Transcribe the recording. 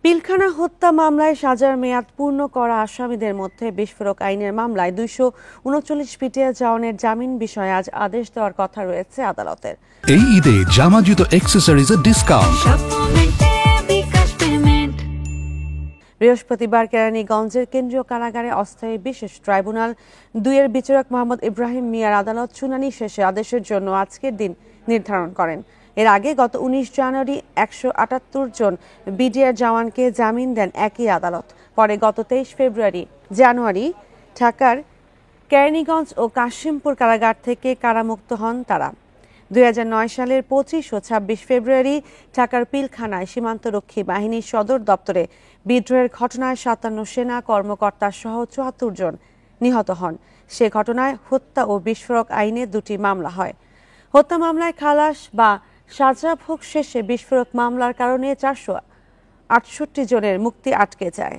পিলখানা হত্যা মামলায় সাজার মেয়াদ পূর্ণ করা আসামিদের মধ্যে বিস্ফোরক আইনের মামলায় 239 পিটিএ জাওয়ানের জামিন বিষয়ে আজ আদেশ দেওয়ার কথা রয়েছে আদালতের। এই ঈদে জামা জুতো অ্যাক্সেসরিজের ডিসকাউন্ট। বৃহস্পতিবার কেরানীগঞ্জের কেন্দ্রীয় কারাগারে অস্থায়ী বিশেষ ট্রাইব্যুনাল 2-এর বিচারক মোহাম্মদ ইব্রাহিম মিয়ার আদালত শুনানি শেষে আদেশের জন্য আজকের দিন নির্ধারণ করেন। এর আগে গত 19 জানুয়ারি 178 জন বিডিআর জওয়ানকে জামিন দেন একই আদালত। পরে গত 23 জানুয়ারি ঢাকার কেরানীগঞ্জ ও কাশিমপুর কারাগার থেকে কারামুক্ত হন তারা। 2009 সালের 25 ও 26 ফেব্রুয়ারি ঢাকার পিলখানায় সীমান্তরক্ষী বাহিনীর সদর দপ্তরে বিদ্রোহের ঘটনায় 57 সেনা কর্মকর্তা সহ 74 জন নিহত হন। সে ঘটনায় হত্যা ও বিস্ফোরক আইনে 2টি মামলা হয়। হত্যা মামলায় খালাস বা সাজা ভোগ শেষে বিস্ফোরক মামলার কারণে 468 জনের মুক্তি আটকে যায়।